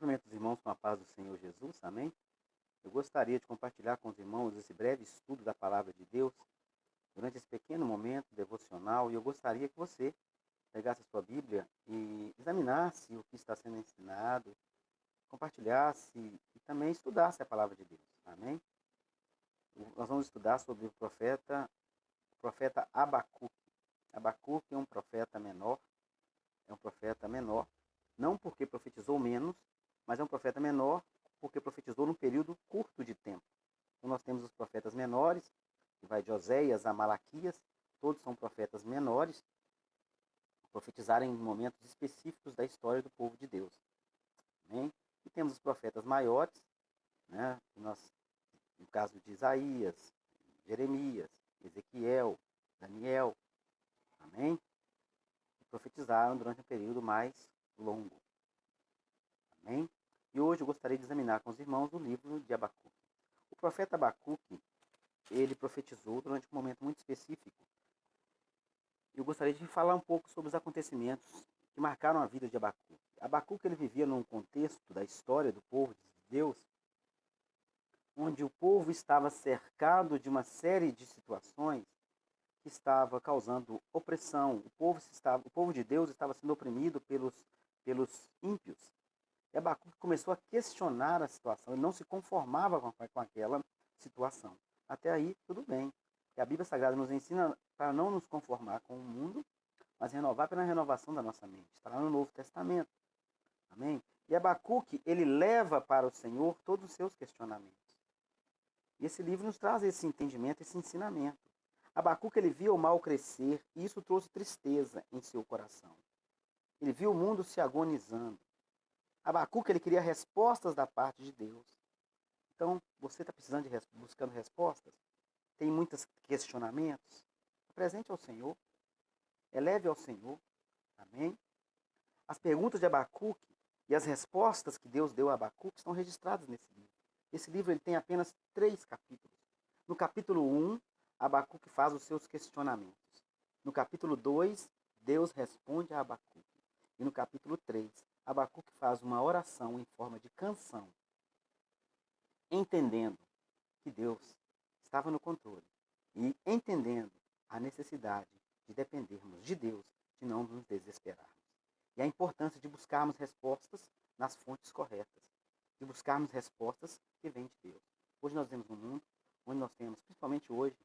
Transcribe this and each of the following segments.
Cumprimento os irmãos com a paz do Senhor Jesus, amém? Eu gostaria de compartilhar com os irmãos esse breve estudo da Palavra de Deus durante esse pequeno momento devocional e eu gostaria que você pegasse a sua Bíblia e examinasse o que está sendo ensinado, compartilhasse e também estudasse a Palavra de Deus, amém? Nós vamos estudar sobre o profeta Abacuque. Abacuque é um profeta menor, não porque profetizou menos, mas é um profeta menor porque profetizou num período curto de tempo. Então nós temos os profetas menores, que vai de Oséias a Malaquias, todos são profetas menores, profetizaram em momentos específicos da história do povo de Deus. Amém? E temos os profetas maiores, né? No caso de Isaías, Jeremias, Ezequiel, Daniel, amém? Que profetizaram durante um período mais longo. Amém? E hoje eu gostaria de examinar com os irmãos o livro de Abacuque. O profeta Abacuque, ele profetizou durante um momento muito específico. Eu gostaria de falar um pouco sobre os acontecimentos que marcaram a vida de Abacuque. Abacuque ele vivia num contexto da história do povo de Deus, onde o povo estava cercado de uma série de situações que estava causando opressão. O povo de Deus estava sendo oprimido pelos ímpios. E Abacuque começou a questionar a situação, ele não se conformava com aquela situação. Até aí, tudo bem. E a Bíblia Sagrada nos ensina para não nos conformar com o mundo, mas renovar pela renovação da nossa mente. Está lá no Novo Testamento. Amém? E Abacuque, ele leva para o Senhor todos os seus questionamentos. E esse livro nos traz esse entendimento, esse ensinamento. Abacuque, ele via o mal crescer e isso trouxe tristeza em seu coração. Ele viu o mundo se agonizando. Abacuque, ele queria respostas da parte de Deus. Então, você está precisando buscando respostas? Tem muitos questionamentos? Apresente ao Senhor. Eleve ao Senhor. Amém? As perguntas de Abacuque e as respostas que Deus deu a Abacuque estão registradas nesse livro. Esse livro ele tem apenas 3 capítulos. No capítulo 1, Abacuque faz os seus questionamentos. No capítulo 2, Deus responde a Abacuque. E no capítulo 3, Abacuque faz uma oração em forma de canção, entendendo que Deus estava no controle e entendendo a necessidade de dependermos de Deus, de não nos desesperarmos. E a importância de buscarmos respostas nas fontes corretas, de buscarmos respostas que vêm de Deus. Hoje nós vemos um mundo onde nós temos, principalmente hoje,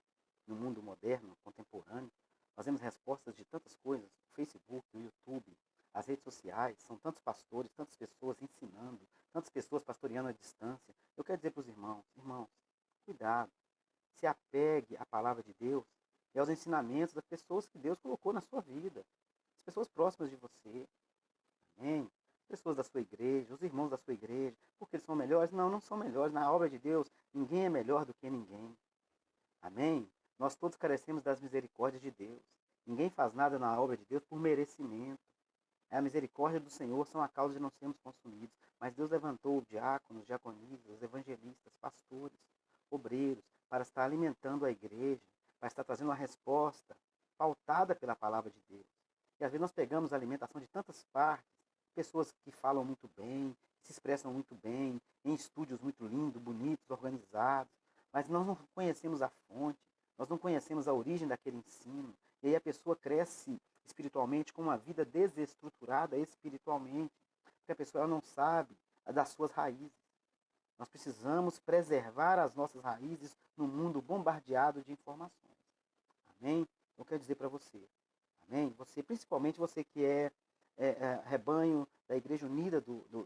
no mundo moderno, contemporâneo, nós temos respostas de tantas coisas, no Facebook, no YouTube, as redes sociais, são tantos pastores, tantas pessoas ensinando, tantas pessoas pastoreando à distância. Eu quero dizer para os irmãos, cuidado, se apegue à palavra de Deus e aos ensinamentos das pessoas que Deus colocou na sua vida, as pessoas próximas de você, amém? Pessoas da sua igreja, os irmãos da sua igreja, porque eles são melhores? Não, não são melhores. Na obra de Deus, ninguém é melhor do que ninguém. Amém? Nós todos carecemos das misericórdias de Deus. Ninguém faz nada na obra de Deus por merecimento. A misericórdia do Senhor são a causa de não sermos consumidos. Mas Deus levantou diáconos, diaconisas, evangelistas, pastores, obreiros, para estar alimentando a igreja, para estar trazendo uma resposta pautada pela palavra de Deus. E às vezes nós pegamos a alimentação de tantas partes, pessoas que falam muito bem, que se expressam muito bem, em estúdios muito lindos, bonitos, organizados, mas nós não conhecemos a fonte, nós não conhecemos a origem daquele ensino, e aí a pessoa cresce espiritualmente com uma vida desestruturada espiritualmente, porque a pessoa ela não sabe das suas raízes. Nós precisamos preservar as nossas raízes no mundo bombardeado de informações. Amém? Eu quero dizer para você, amém? Você, principalmente você que é rebanho da Igreja Unida,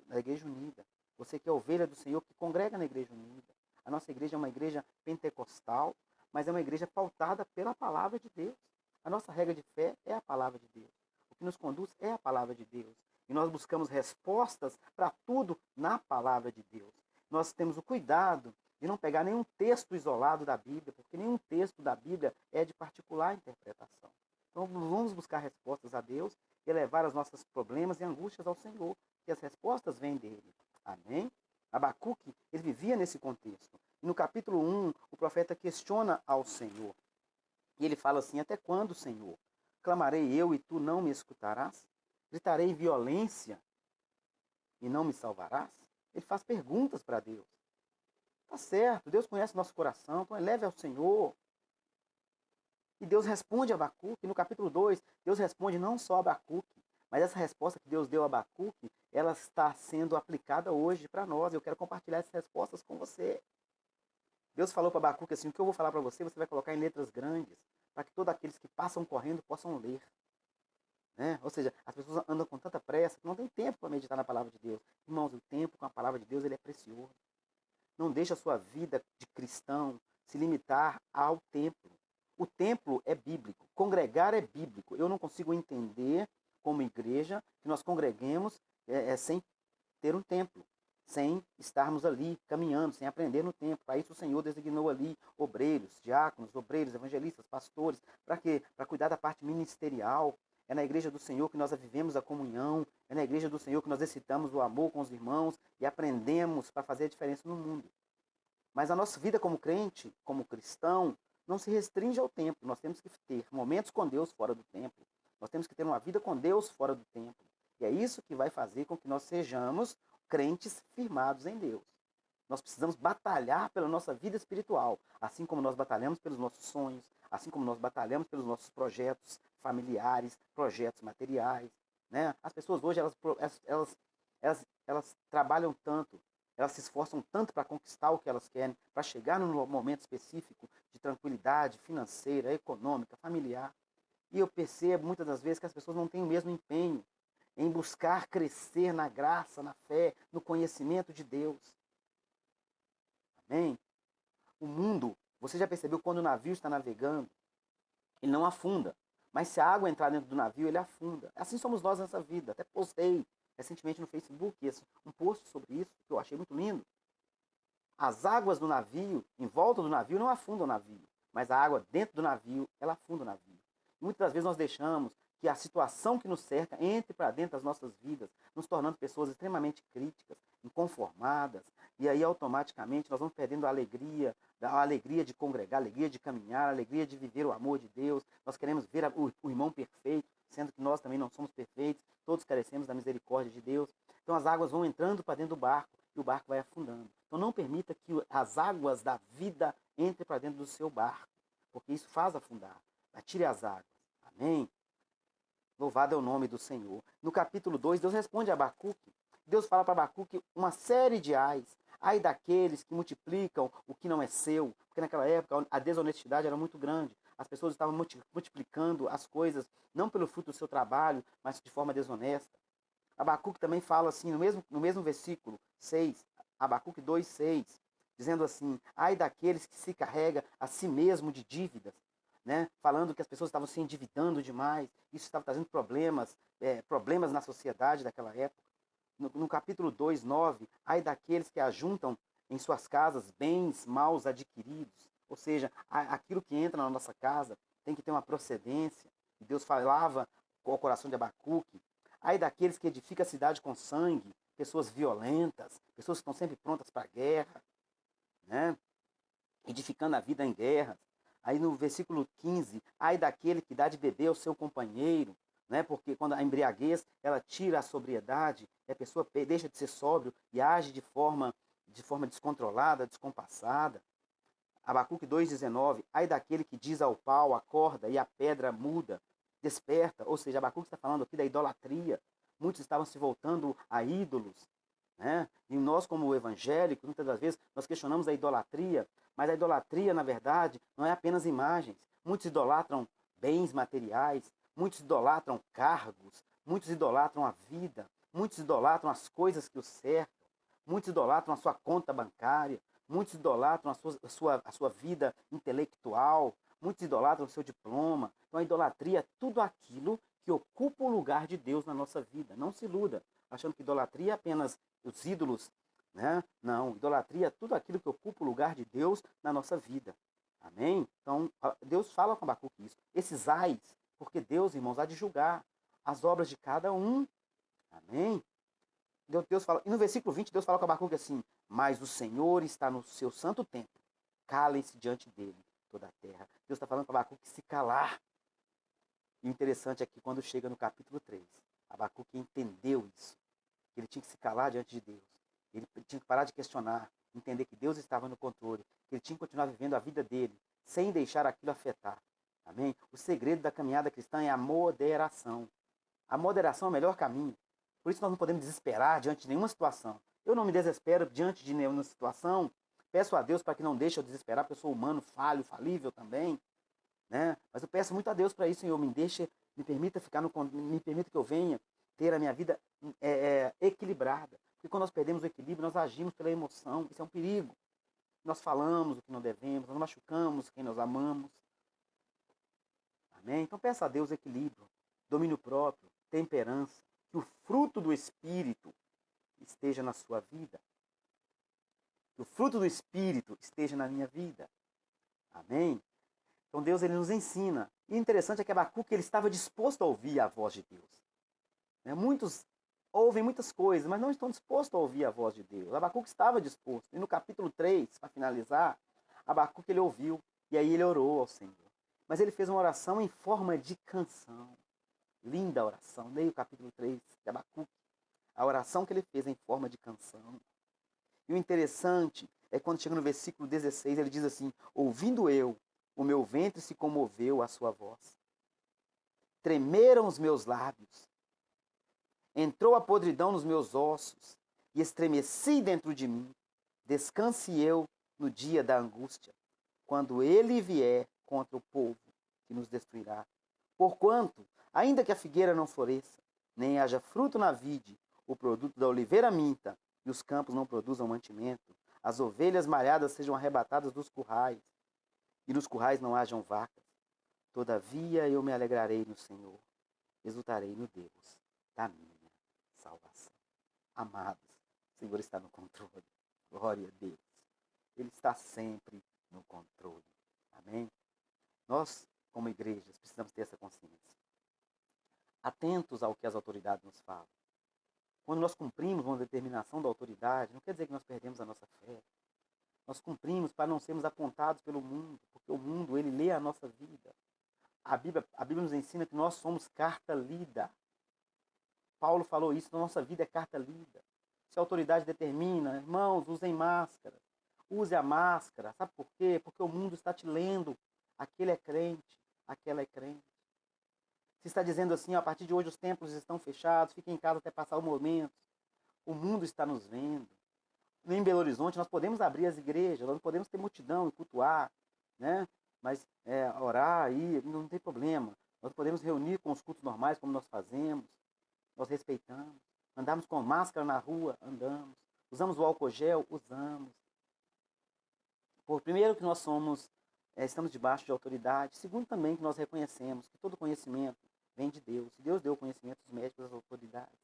da Igreja Unida. Você que é ovelha do Senhor, que congrega na Igreja Unida. A nossa igreja é uma igreja pentecostal, mas é uma igreja pautada pela palavra de Deus. A nossa regra de fé é a palavra de Deus. O que nos conduz é a palavra de Deus. E nós buscamos respostas para tudo na palavra de Deus. Nós temos o cuidado de não pegar nenhum texto isolado da Bíblia, porque nenhum texto da Bíblia é de particular interpretação. Então vamos buscar respostas a Deus e levar os nossos problemas e angústias ao Senhor, que as respostas vêm dele. Amém? Abacuque, ele vivia nesse contexto. E no capítulo 1, o profeta questiona ao Senhor. E ele fala assim: até quando, Senhor? Clamarei eu e tu não me escutarás? Gritarei violência e não me salvarás? Ele faz perguntas para Deus. Tá certo, Deus conhece o nosso coração, então eleve ao Senhor. E Deus responde a Abacuque. No capítulo 2, Deus responde não só a Abacuque, mas essa resposta que Deus deu a Abacuque, ela está sendo aplicada hoje para nós. Eu quero compartilhar essas respostas com você. Deus falou para Abacuque assim, o que eu vou falar para você, você vai colocar em letras grandes, para que todos aqueles que passam correndo possam ler. Né? Ou seja, as pessoas andam com tanta pressa que não tem tempo para meditar na palavra de Deus. Irmãos, o tempo com a palavra de Deus ele é precioso. Não deixe a sua vida de cristão se limitar ao templo. O templo é bíblico, congregar é bíblico. Eu não consigo entender, como igreja, que nós congreguemos sem ter um templo, sem estarmos ali caminhando, sem aprender no templo. Para isso o Senhor designou ali obreiros, diáconos, obreiros, evangelistas, pastores. Para quê? Para cuidar da parte ministerial. É na igreja do Senhor que nós vivemos a comunhão. É na igreja do Senhor que nós excitamos o amor com os irmãos e aprendemos para fazer a diferença no mundo. Mas a nossa vida como crente, como cristão, não se restringe ao templo. Nós temos que ter momentos com Deus fora do templo. Nós temos que ter uma vida com Deus fora do templo. E é isso que vai fazer com que nós sejamos crentes firmados em Deus. Nós precisamos batalhar pela nossa vida espiritual, assim como nós batalhamos pelos nossos sonhos, assim como nós batalhamos pelos nossos projetos familiares, projetos materiais. Né? As pessoas hoje, elas trabalham tanto, elas se esforçam tanto para conquistar o que elas querem, para chegar num momento específico de tranquilidade financeira, econômica, familiar. E eu percebo muitas das vezes que as pessoas não têm o mesmo empenho em buscar crescer na graça, na fé, no conhecimento de Deus. Amém? O mundo, você já percebeu quando o navio está navegando, ele não afunda. Mas se a água entrar dentro do navio, ele afunda. Assim somos nós nessa vida. Até postei recentemente no Facebook um post sobre isso, que eu achei muito lindo. As águas do navio, em volta do navio, não afundam o navio. Mas a água dentro do navio, ela afunda o navio. Muitas vezes nós deixamos que a situação que nos cerca entre para dentro das nossas vidas, nos tornando pessoas extremamente críticas, inconformadas, e aí automaticamente nós vamos perdendo a alegria de congregar, a alegria de caminhar, a alegria de viver o amor de Deus. Nós queremos ver o irmão perfeito, sendo que nós também não somos perfeitos, todos carecemos da misericórdia de Deus. Então as águas vão entrando para dentro do barco e o barco vai afundando. Então não permita que as águas da vida entrem para dentro do seu barco, porque isso faz afundar. Atire as águas. Amém? Louvado é o nome do Senhor. No capítulo 2, Deus responde a Abacuque. Deus fala para Abacuque uma série de ais. Ai daqueles que multiplicam o que não é seu. Porque naquela época a desonestidade era muito grande. As pessoas estavam multiplicando as coisas, não pelo fruto do seu trabalho, mas de forma desonesta. Abacuque também fala assim, no mesmo versículo 6, Abacuque 2, 6, dizendo assim, ai daqueles que se carrega a si mesmo de dívidas, né? Falando que as pessoas estavam se endividando demais, isso estava trazendo problemas na sociedade daquela época. No capítulo 2, 9, ai daqueles que ajuntam em suas casas bens maus adquiridos, ou seja, aquilo que entra na nossa casa tem que ter uma procedência. E Deus falava com o coração de Abacuque, ai daqueles que edificam a cidade com sangue, pessoas violentas, pessoas que estão sempre prontas para a guerra, né? Edificando a vida em guerras. Aí no versículo 15, ai daquele que dá de beber ao seu companheiro, né? Porque quando a embriaguez, ela tira a sobriedade, e a pessoa deixa de ser sóbrio e age de forma descontrolada, descompassada. Abacuque 2,19, ai daquele que diz ao pau, acorda, e a pedra muda, desperta. Ou seja, Abacuque está falando aqui da idolatria. Muitos estavam se voltando a ídolos. Né? E nós, como evangélicos, muitas das vezes, nós questionamos a idolatria, mas a idolatria, na verdade, não é apenas imagens. Muitos idolatram bens materiais, muitos idolatram cargos, muitos idolatram a vida, muitos idolatram as coisas que os cercam, muitos idolatram a sua conta bancária, muitos idolatram a sua vida intelectual, muitos idolatram o seu diploma. Então a idolatria é tudo aquilo que ocupa o lugar de Deus na nossa vida. Não se iluda, achando que idolatria é apenas os ídolos, né? Não, idolatria é tudo aquilo que ocupa o lugar de Deus na nossa vida. Amém? Então, Deus fala com Abacuque isso. Esses ais, porque Deus, irmãos, há de julgar as obras de cada um. Amém? Deus fala, e no versículo 20, Deus fala com Abacuque assim, mas o Senhor está no seu santo templo, calem-se diante dele toda a terra. Deus está falando para Abacuque se calar. E o interessante é que quando chega no capítulo 3, Abacuque entendeu isso. Ele tinha que se calar diante de Deus. Ele tinha que parar de questionar, entender que Deus estava no controle, que ele tinha que continuar vivendo a vida dele, sem deixar aquilo afetar. Amém? O segredo da caminhada cristã é a moderação. A moderação é o melhor caminho. Por isso nós não podemos desesperar diante de nenhuma situação. Eu não me desespero diante de nenhuma situação. Peço a Deus para que não deixe eu desesperar, porque eu sou humano, falho, falível também. Né? Mas eu peço muito a Deus para isso, Senhor. Me permita me permita que eu venha ter a minha vida equilibrada. Porque quando nós perdemos o equilíbrio, nós agimos pela emoção. Isso é um perigo. Nós falamos o que não devemos, nós machucamos quem nós amamos. Amém? Então peça a Deus equilíbrio, domínio próprio, temperança, que o fruto do Espírito esteja na sua vida. Que o fruto do Espírito esteja na minha vida. Amém? Então Deus ele nos ensina. E o interessante é que Abacuque ele estava disposto a ouvir a voz de Deus. Muitos ouvem muitas coisas, mas não estão dispostos a ouvir a voz de Deus. Abacuque estava disposto. E no capítulo 3, para finalizar, Abacuque ele ouviu e aí ele orou ao Senhor. Mas ele fez uma oração em forma de canção. Linda a oração. Leia o capítulo 3 de Abacuque. A oração que ele fez em forma de canção. E o interessante é quando chega no versículo 16, ele diz assim: ouvindo eu, o meu ventre se comoveu à sua voz. Tremeram os meus lábios. Entrou a podridão nos meus ossos e estremeci dentro de mim. Descanse eu no dia da angústia, quando ele vier contra o povo que nos destruirá. Porquanto, ainda que a figueira não floresça, nem haja fruto na vide, o produto da oliveira minta, e os campos não produzam mantimento, as ovelhas malhadas sejam arrebatadas dos currais, e nos currais não hajam vacas. Todavia eu me alegrarei no Senhor, exultarei no Deus da minha salvação. Amados, o Senhor está no controle. Glória a Deus. Ele está sempre no controle. Amém? Nós, como igrejas, precisamos ter essa consciência. Atentos ao que as autoridades nos falam. Quando nós cumprimos uma determinação da autoridade, não quer dizer que nós perdemos a nossa fé. Nós cumprimos para não sermos apontados pelo mundo, porque o mundo, ele lê a nossa vida. A Bíblia nos ensina que nós somos carta lida. Paulo falou isso, nossa vida é carta lida. Se a autoridade determina, irmãos, usem máscara. Use a máscara. Sabe por quê? Porque o mundo está te lendo. Aquele é crente, aquela é crente. Se está dizendo assim, ó, a partir de hoje os templos estão fechados, fique em casa até passar o momento. O mundo está nos vendo. Em Belo Horizonte nós podemos abrir as igrejas, nós podemos ter multidão e cultuar, né? Mas orar aí não tem problema. Nós podemos reunir com os cultos normais, como nós fazemos. Nós respeitamos. Andamos com máscara na rua, andamos. Usamos o álcool gel, usamos. Primeiro que nós estamos debaixo de autoridade. Segundo também que nós reconhecemos que todo conhecimento vem de Deus. Deus deu conhecimento aos médicos, às autoridades.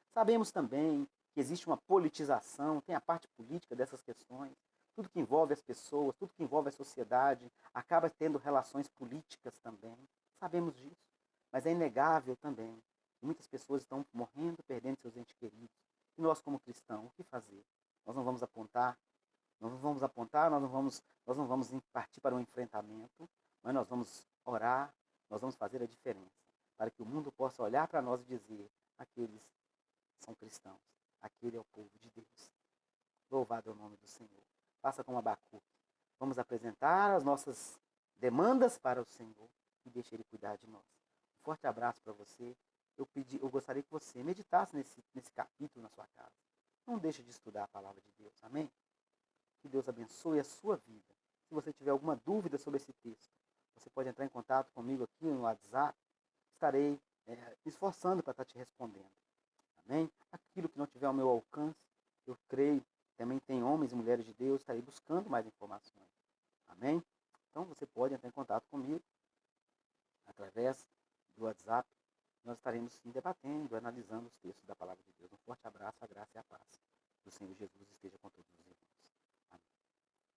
Sabemos também que existe uma politização, tem a parte política dessas questões. Tudo que envolve as pessoas, tudo que envolve a sociedade, acaba tendo relações políticas também. Sabemos disso. Mas é inegável também que muitas pessoas estão morrendo, perdendo seus entes queridos. E nós, como cristãos, o que fazer? Nós não vamos apontar, nós não vamos partir para um enfrentamento, mas nós vamos orar, nós vamos fazer a diferença, para que o mundo possa olhar para nós e dizer: aqueles são cristãos, aquele é o povo de Deus. Louvado é o nome do Senhor. Faça como Abacuque. Vamos apresentar as nossas demandas para o Senhor e deixe Ele cuidar de nós. Um forte abraço para você. Eu gostaria que você meditasse nesse capítulo na sua casa. Não deixe de estudar a palavra de Deus. Amém? Que Deus abençoe a sua vida. Se você tiver alguma dúvida sobre esse texto, você pode entrar em contato comigo aqui no WhatsApp. Estarei me esforçando para estar te respondendo. Amém? Aquilo que não tiver ao meu alcance, eu creio, também tem homens e mulheres de Deus, estarei buscando mais informações. Amém? Então você pode entrar em contato comigo através do WhatsApp. Nós estaremos sim debatendo, analisando os textos da palavra de Deus. Um forte abraço, a graça e a paz do Senhor Jesus esteja com todos.